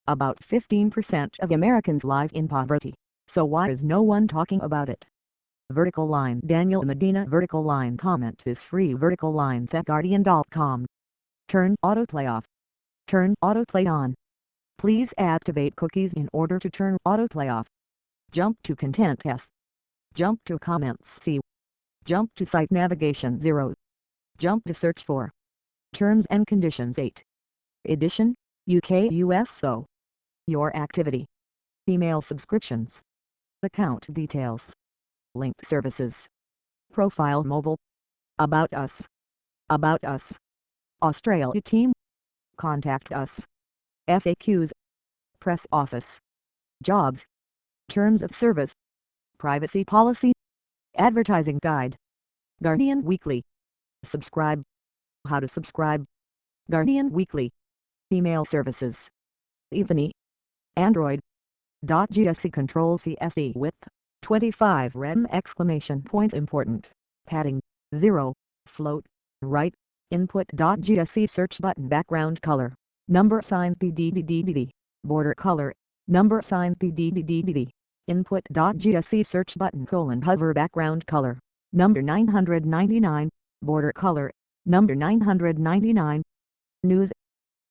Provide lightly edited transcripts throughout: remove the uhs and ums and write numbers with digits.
About 15% of Americans live in poverty, so why is no one talking about it? Vertical Line Daniel Medina. Vertical Line comment is free. Vertical Line TheGuardian.com. Turn autoplay off. Turn autoplay on. Please activate cookies in order to turn autoplay off. Jump to Content S. Jump to Comments C. Jump to Site Navigation 0. Jump to Search for. Terms and Conditions 8. Edition, UK US O. Your activity. Email subscriptions. Account details. Linked services. Profile mobile. About us. About us. Australia team. Contact us. FAQs. Press office. Jobs. Terms of service. Privacy policy. Advertising guide. Guardian Weekly. Subscribe. How to subscribe. Guardian Weekly. Email services. Evany. Android. .gsc Control CSE width 25 rem exclamation point important. Padding 0. Float right. Input.gsc search button background color. Number sign PDDDD. Border color. Number sign PDDDD. Input.gsc search button hover background color. Number 999. Border color. Number 999. News.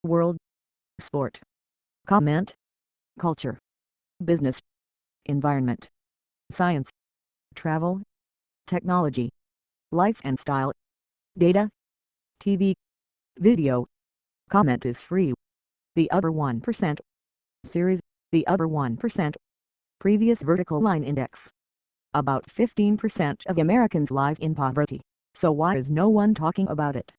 World. Sport. Comment. Culture. Business. Environment. Science. Travel. Technology. Life and style. Data. TV. Video. Comment is free. The Other 1%. Series. The Other 1%. Previous Vertical Line Index. About 15% of Americans live in poverty, so why is no one talking about it?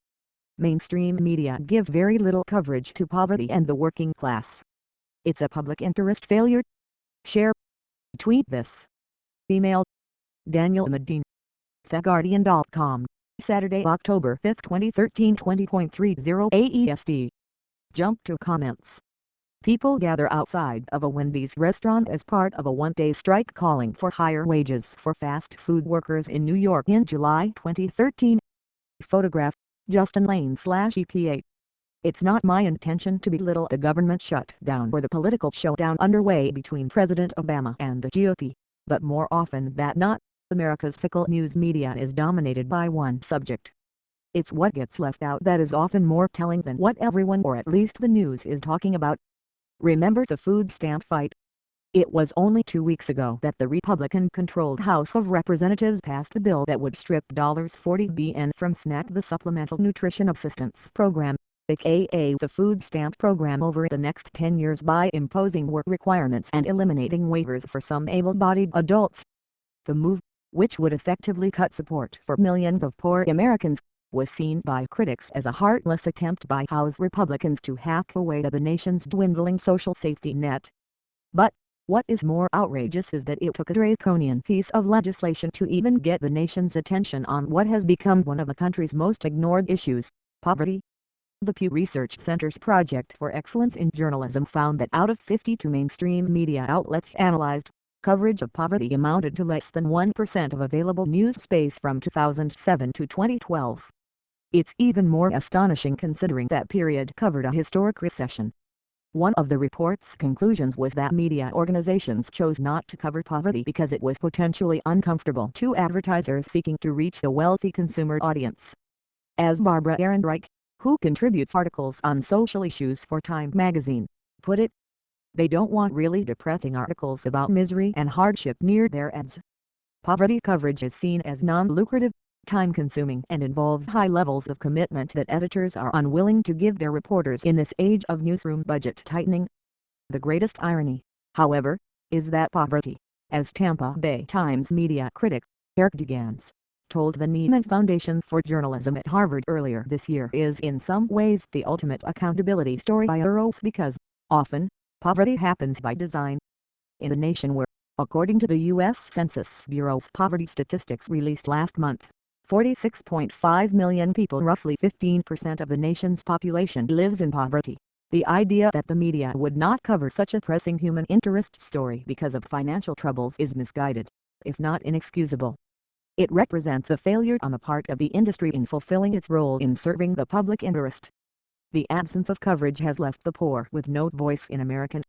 Mainstream media give very little coverage to poverty and the working class. It's a public interest failure. Share. Tweet this. Email. Daniel Medina. TheGuardian.com. Saturday, October 5, 2013 20.30 AEST. Jump to comments. People gather outside of a Wendy's restaurant as part of a one-day strike calling for higher wages for fast food workers in New York in July 2013. Photograph. Justin Lane/EPA. It's not my intention to belittle the government shutdown or the political showdown underway between President Obama and the GOP, but more often than not, America's fickle news media is dominated by one subject. It's what gets left out that is often more telling than what everyone or at least the news is talking about. Remember the food stamp fight? It was only 2 weeks ago that the Republican-controlled House of Representatives passed the bill that would strip $40 billion from SNAP, the Supplemental Nutrition Assistance Program, aka the food stamp program, over the next 10 years by imposing work requirements and eliminating waivers for some able-bodied adults. The move, which would effectively cut support for millions of poor Americans, was seen by critics as a heartless attempt by House Republicans to hack away at the nation's dwindling social safety net. But what is more outrageous is that it took a draconian piece of legislation to even get the nation's attention on what has become one of the country's most ignored issues: poverty. The Pew Research Center's Project for Excellence in Journalism found that out of 52 mainstream media outlets analyzed, coverage of poverty amounted to less than 1% of available news space from 2007 to 2012. It's even more astonishing considering that period covered a historic recession. One of the report's conclusions was that media organizations chose not to cover poverty because it was potentially uncomfortable to advertisers seeking to reach the wealthy consumer audience. As Barbara Ehrenreich, who contributes articles on social issues for Time magazine, put it, they don't want really depressing articles about misery and hardship near their ads. Poverty coverage is seen as non-lucrative, time-consuming, and involves high levels of commitment that editors are unwilling to give their reporters in this age of newsroom budget tightening. The greatest irony, however, is that poverty, as Tampa Bay Times media critic Eric DeGans told the Nieman Foundation for Journalism at Harvard earlier this year, is in some ways the ultimate accountability story by Eros, because, often, poverty happens by design. In a nation where, according to the U.S. Census Bureau's poverty statistics released last month, 46.5 million people, roughly 15% of the nation's population, lives in poverty, the idea that the media would not cover such a pressing human interest story because of financial troubles is misguided, if not inexcusable. It represents a failure on the part of the industry in fulfilling its role in serving the public interest. The absence of coverage has left the poor with no voice in American